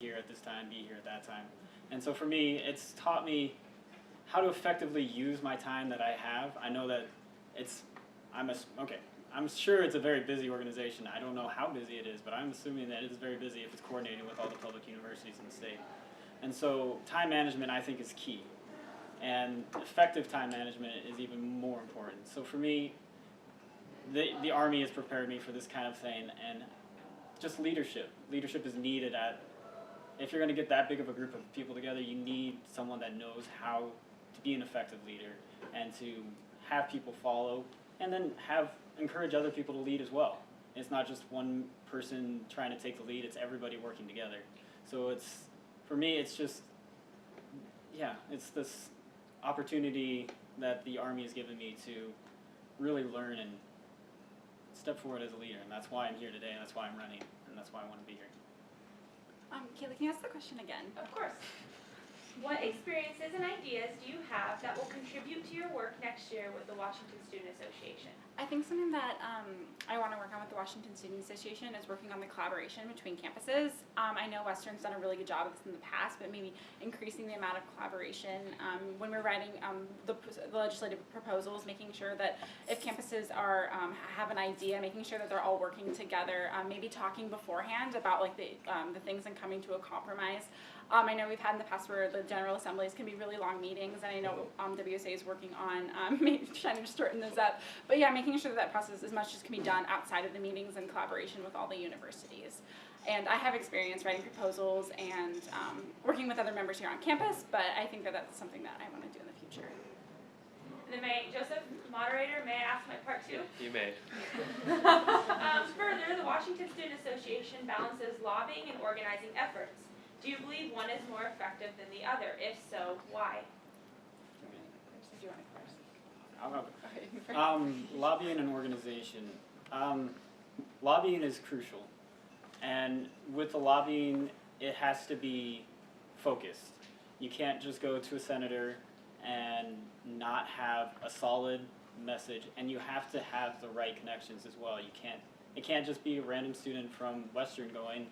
here at this time, be here at that time. And so for me, it's taught me how to effectively use my time that I have. I know that I'm sure it's a very busy organization. I don't know how busy it is, but I'm assuming that it is very busy if it's coordinating with all the public universities in the state. And so time management, I think, is key. And effective time management is even more important. So for me, the Army has prepared me for this kind of thing, and just leadership. Leadership is needed if you're going to get that big of a group of people together, you need someone that knows how to be an effective leader and to have people follow, and then encourage other people to lead as well. It's not just one person trying to take the lead, it's everybody working together. So for me, it's just, it's this opportunity that the Army has given me to really learn and step forward as a leader, and that's why I'm here today, and that's why I'm running, and that's why I want to be here. Kayla, can you ask the question again? Of course. What experiences and ideas do you have that will contribute to your work next year with the Washington Student Association? I think something that I want to work on with the Washington Student Association is working on the collaboration between campuses. I know Western's done a really good job of this in the past, but maybe increasing the amount of collaboration when we're writing the legislative proposals, making sure that if campuses have an idea, making sure that they're all working together, maybe talking beforehand about like the things and coming to a compromise. I know we've had in the past where the General Assemblies can be really long meetings, and I know WSA is working on trying to shorten those up. But yeah, making sure that process as much as can be done outside of the meetings in collaboration with all the universities. And I have experience writing proposals and working with other members here on campus, but I think that that's something that I want to do in the future. And then Joseph, moderator, may I ask my part two? You may. Further, the Washington Student Association balances lobbying and organizing efforts. Do you believe one is more effective than the other? If so, why? Lobbying and organization. Lobbying is crucial, and with the lobbying, it has to be focused. You can't just go to a senator and not have a solid message, and you have to have the right connections as well. It can't just be a random student from Western going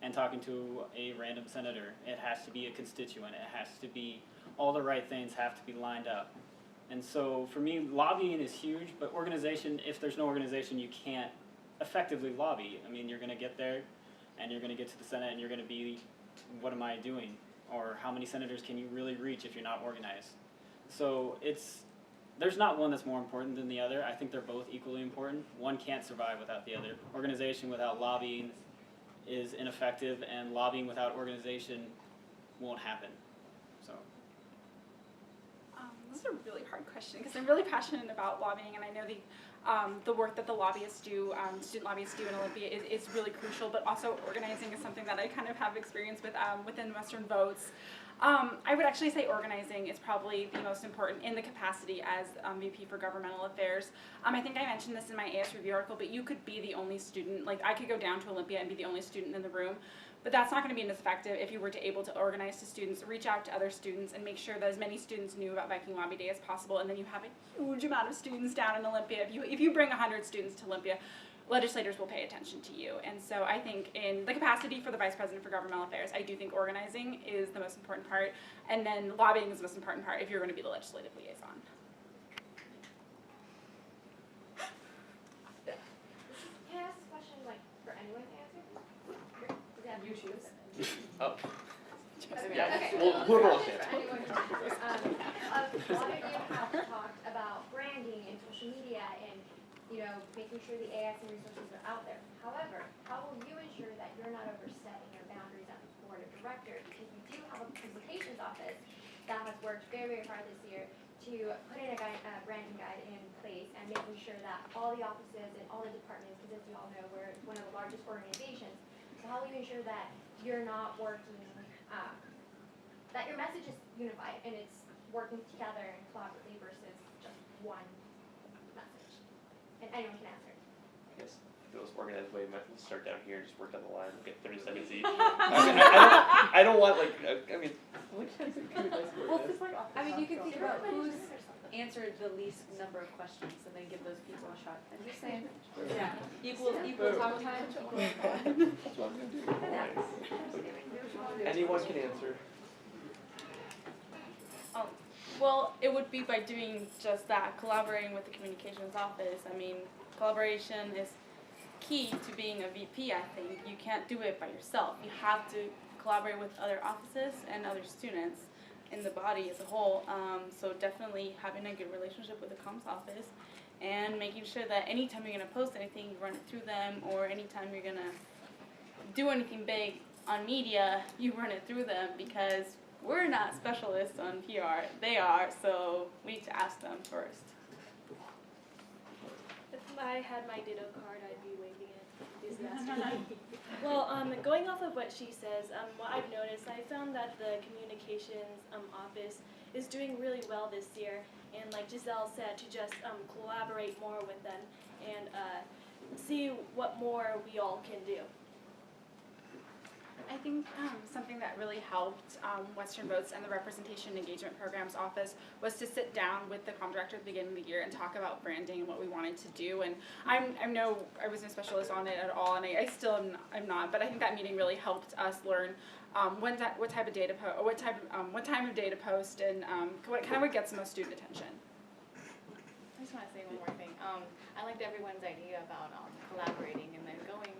and talking to a random senator. It has to be a constituent. It has to be, all the right things have to be lined up. And so for me, lobbying is huge, but organization, if there's no organization, you can't effectively lobby. I mean, you're going to get there, and you're going to get to the Senate, and you're going to be, what am I doing? Or how many senators can you really reach if you're not organized? So there's not one that's more important than the other. I think they're both equally important. One can't survive without the other. Organization without lobbying is ineffective, and lobbying without organization won't happen. So. This is a really hard question because I'm really passionate about lobbying, and I know the work that the lobbyists do, student lobbyists do in Olympia is really crucial, but also organizing is something that I kind of have experience with within Western Votes. I would actually say organizing is probably the most important in the capacity as VP for Governmental Affairs. I think I mentioned this in my AS review article, but you could be the only student, like I could go down to Olympia and be the only student in the room, but that's not going to be as effective if you were to able to organize to students, reach out to other students, and make sure that as many students knew about Viking Lobby Day as possible, and then you have a huge amount of students down in Olympia. If you bring 100 students to Olympia, legislators will pay attention to you. And so I think in the capacity for the Vice President for Governmental Affairs, I do think organizing is the most important part, and then lobbying is the most important part if you're going to be the legislative liaison. Can I ask a question, like, for anyone to answer? You choose. Oh. Okay. Yeah. Okay. Well, whoever wants to For answer. anyone to answer. A lot of you have talked about branding and social media and, making sure the AS and resources are out there. However, how will you ensure that you're not overstepping your boundaries as a board of directors? Because we do have a communications office that has worked very, very hard this year to put in a branding guide in place and making sure that all the offices and all the departments, because as you all know, we're one of the largest organizations. So how will you ensure that you're not working, that your message is unified and it's working together and collaboratively versus just one message? And anyone can answer. I guess the most organized way might start down here and just work down the line and get 30 seconds each. I don't want, like, I mean. Well, I mean, you can think about who's answer the least number of questions and then give those people a shot. I'm just saying. Yeah. Equal talk time. That's what I'm gonna do. Anyone can answer. Well, it would be by doing just that, collaborating with the communications office. I mean, collaboration is key to being a VP, I think. You can't do it by yourself. You have to collaborate with other offices and other students in the body as a whole. So definitely having a good relationship with the comms office and making sure that anytime you're going to post anything, you run it through them, or anytime you're going to do anything big on media, you run it through them, because we're not specialists on PR. They are, so we need to ask them first. If I had my ditto card, I'd be waving it enthusiastically. Well, going off of what she says, what I've noticed, I found that the communications office is doing really well this year, and like Giselle said, to just collaborate more with them and see what more we all can do. I think something that really helped Western Votes and the Representation and Engagement Programs Office was to sit down with the comm director at the beginning of the year and talk about branding and what we wanted to do. And I know I wasn't a specialist on it at all, and I still am not. But I think that meeting really helped us learn what type of data what time of day to post, and what gets the most student attention. I just want to say one more thing. I liked everyone's idea about collaborating, and then going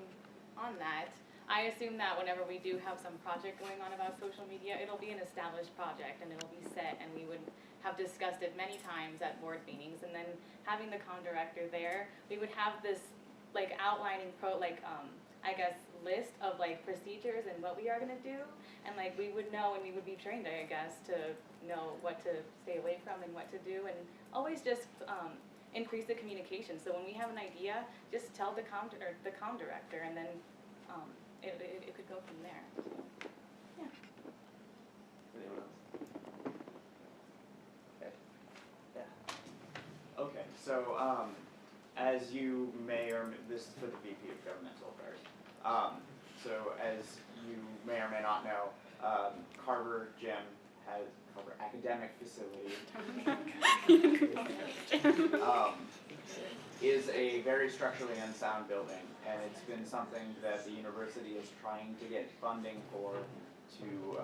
on that, I assume that whenever we do have some project going on about social media, it'll be an established project and it'll be set, and we would have discussed it many times at board meetings. And then having the comm director there, we would have this like outlining I guess list of like procedures and what we are gonna do, and like we would know, and we would be trained, I guess, to know what to stay away from and what to do, and always just increase the communication. So when we have an idea, just tell the comm director, and then it could go from there. Yeah. Anyone else? Okay. Yeah. Okay, so as you may or this is for the VP of Governmental Affairs. So as you may or may not know, Carver Academic Facility is a very structurally unsound building, and it's been something that the university is trying to get funding for to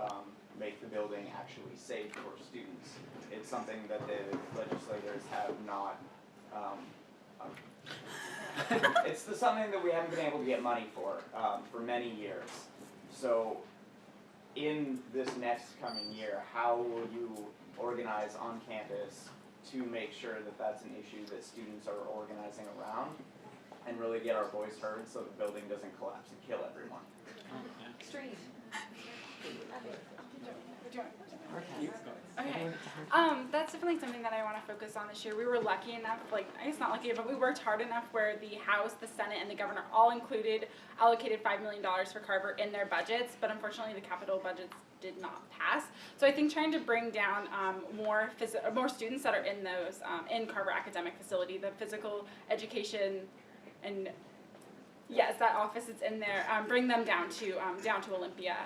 make the building actually safe for students. It's something that the legislators have not, it's something that we haven't been able to get money for many years. So in this next coming year, how will you organize on campus to make sure that that's an issue that students are organizing around and really get our voice heard so the building doesn't collapse and kill everyone? Extreme. Okay. That's definitely something that I want to focus on this year. We were lucky enough, it's not lucky, but we worked hard enough where the House, the Senate, and the Governor all allocated $5 million for Carver in their budgets, but unfortunately the capital budgets did not pass. So I think trying to bring down more students that are in those in Carver Academic Facility, the physical education, and yes, that office is in there. Bring them down to Olympia,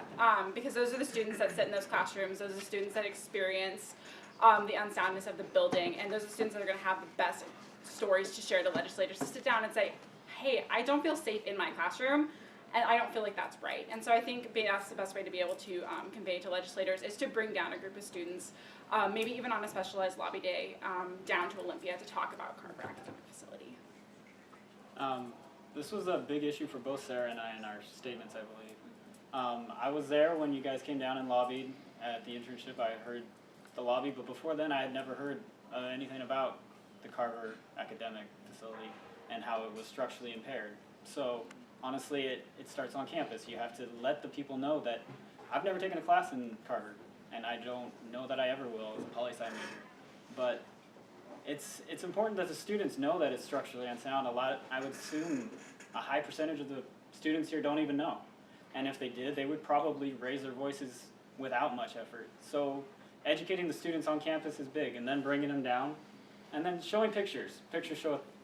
because those are the students that sit in those classrooms. Those are the students that experience the unsoundness of the building, and those are the students that are going to have the best stories to share to legislators, to sit down and say, hey, I don't feel safe in my classroom, and I don't feel like that's right. And so I think that's the best way to be able to convey to legislators is to bring down a group of students, maybe even on a specialized lobby day, down to Olympia to talk about Carver Academic Facility. This was a big issue for both Sarah and I in our statements, I believe. I was there when you guys came down and lobbied at the internship. I heard the lobby, but before then I had never heard anything about the Carver Academic Facility and how it was structurally impaired. So honestly, it starts on campus. You have to let the people know that I've never taken a class in Carver, and I don't know that I ever will as a poli-sci major. But it's important that the students know that it's structurally unsound. I would assume a high percentage of the students here don't even know. And if they did, they would probably raise their voices without much effort. So educating the students on campus is big, and then bringing them down, and then showing pictures. Pictures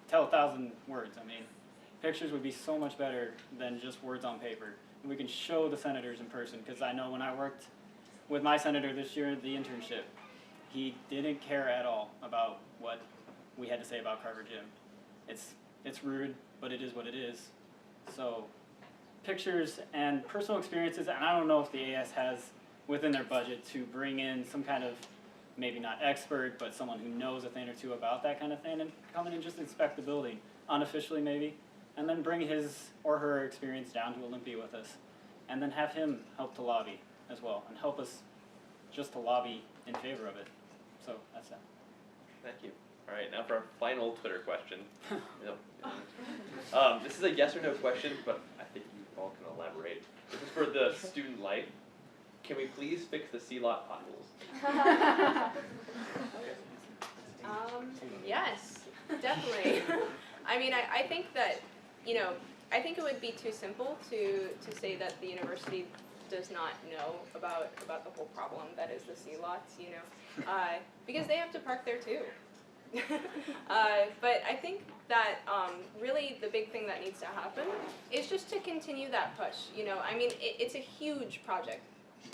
tell 1,000 words. I mean, pictures would be so much better than just words on paper. And we can show the senators in person, because I know when I worked with my senator this year at the internship, He didn't care at all about what we had to say about Carver Gym. It's rude, but it is what it is. So pictures and personal experiences, and I don't know if the AS has within their budget to bring in some kind of, maybe not expert, but someone who knows a thing or two about that kind of thing, and come in and just inspect the building, unofficially maybe, and then bring his or her experience down to Olympia with us, and then have him help to lobby as well, and help us just to lobby in favor of it. So that's that. Thank you. All right, now for our final Twitter question. This is a yes or no question, but I think you all can elaborate. This is for the student life. Can we please fix the C-lot potholes? Yes, definitely. I mean, I think that, I think it would be too simple to say that the university does not know about the whole problem that is the C-lots, because they have to park there too. But I think that really the big thing that needs to happen is just to continue that push. I mean, it's a huge project,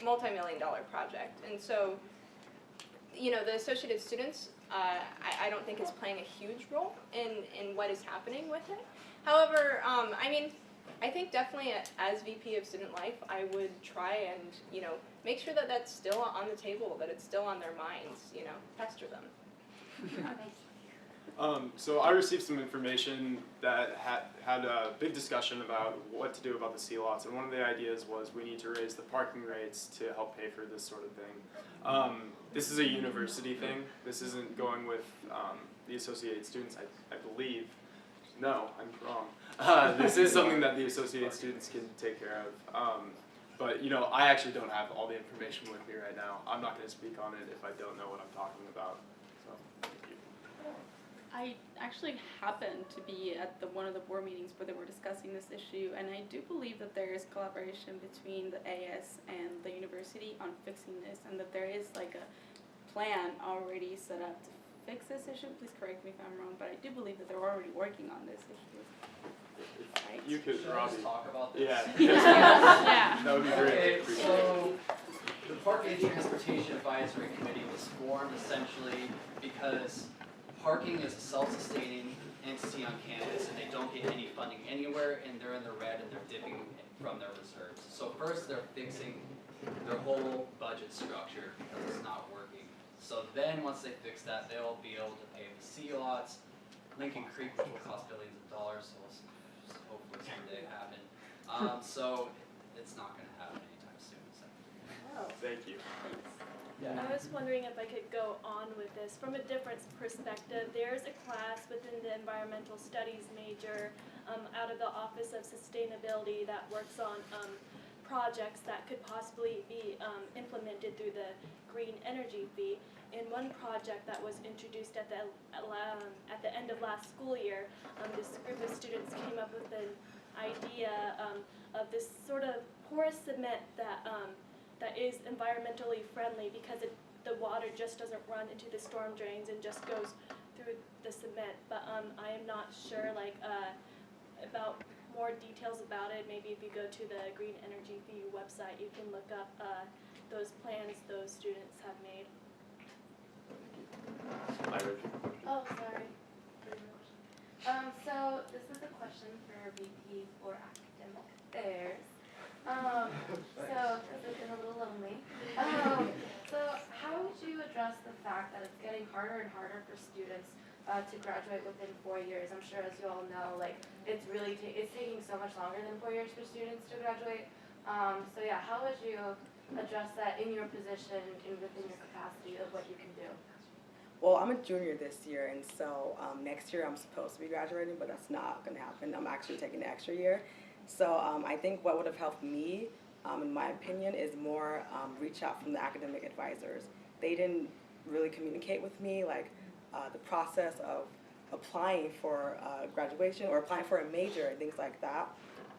multi-million-dollar project, and so the associated students, I don't think is playing a huge role in what is happening with it. However, I mean, I think definitely as VP of Student Life, I would try and make sure that that's still on the table, that it's still on their minds. Pester them. So I received some information that had a big discussion about what to do about the C-lots, and one of the ideas was we need to raise the parking rates to help pay for this sort of thing. This is a university thing. This isn't going with the associated students, I believe. No, I'm wrong. This is something that the associated students can take care of. But I actually don't have all the information with me right now. I'm not going to speak on it if I don't know what I'm talking about. I actually happened to be at one of the board meetings where they were discussing this issue, and I do believe that there is collaboration between the AS and the university on fixing this, and that there is like a plan already set up to fix this issue. Please correct me if I'm wrong, but I do believe that they're already working on this issue. Right? You could, Should I just talk about this? Yeah. Yeah. That would be great. Okay, so the Parking and Transportation Advisory Committee was formed essentially because parking is a self-sustaining entity on campus, and they don't get any funding anywhere, and they're in the red, and they're dipping from their reserves. So first, they're fixing their whole budget structure because it's not working. So then, once they fix that, they'll be able to pay the C-lots, Lincoln Creek, which will cost billions of dollars, so we'll hopefully someday happen. So it's not going to happen anytime soon. So. Oh. Thank you. I was wondering if I could go on with this from a different perspective. There's a class within the environmental studies major out of the Office of Sustainability that works on projects that could possibly be implemented through the green energy fee. In one project that was introduced at the end of last school year, this group of students came up with an idea of this sort of porous cement that is environmentally friendly because the water just doesn't run into the storm drains and just goes through the cement. But I am not sure about more details about it. Maybe if you go to the Green Energy Fee website, you can look up those plans those students have made. Oh, sorry. So this is a question for VP for Academic Affairs. So this has been a little lonely. So how would you address the fact that it's getting harder and harder for students to graduate within 4 years? I'm sure, as you all know, it's really it's taking so much longer than 4 years for students to graduate. So yeah, how would you address that in your position and within your capacity of what you can do? Well, I'm a junior this year, and so next year I'm supposed to be graduating, but that's not going to happen. I'm actually taking the extra year. So I think what would have helped me, in my opinion, is more reach out from the academic advisors. They didn't really communicate with me, the process of applying for graduation or applying for a major and things like that.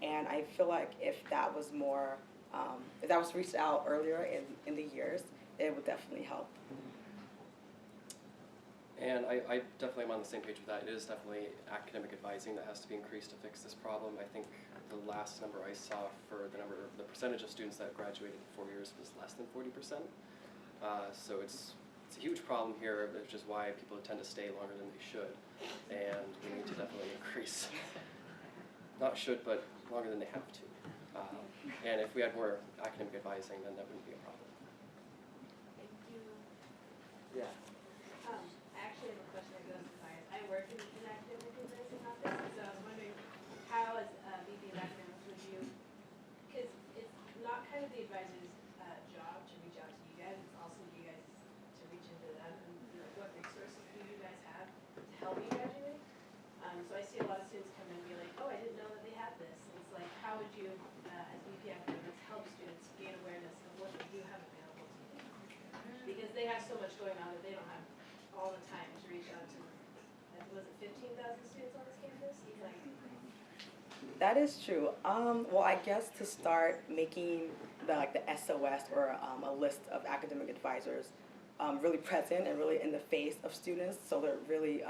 And I feel like if that was more, if that was reached out earlier in the years, it would definitely help. And I definitely am on the same page with that. It is definitely academic advising that has to be increased to fix this problem. I think the last number I saw for the percentage of students that graduated in 4 years was less than 40%. So it's it's a huge problem here, which is why people tend to stay longer than they should, and we need to definitely increase, not should, but longer than they have to. And if we had more academic advising, then that wouldn't be a problem. Thank you. Yeah. I actually have a question that goes to bias. I work in an academic advising office, so I was wondering how, as VP of Academics, would you, because it's not kind of the advisor's job to reach out to you guys, it's also you guys to reach into them and be like, what resources do you guys have to help you graduate? So I see a lot of students come in and be like, oh, I didn't know that they had this. And it's like, how would you, as VP Academics, help students gain awareness of what they do have available to them? Because they have so much going on that they don't have all the time to reach out to, was it 15,000 students on this campus? Like, That is true. Well, I guess to start making the SOS or a list of academic advisors really present and really in the face of students, so they're really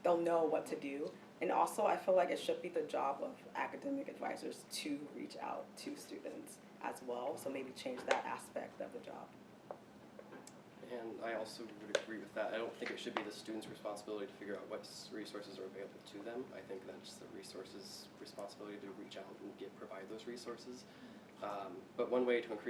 they'll know what to do. And also, I feel like it should be the job of academic advisors to reach out to students as well. So maybe change that aspect of the job. And I also would agree with that. I don't think it should be the student's responsibility to figure out what resources are available to them. I think that's the resources' responsibility to reach out and provide those resources. But one way to increase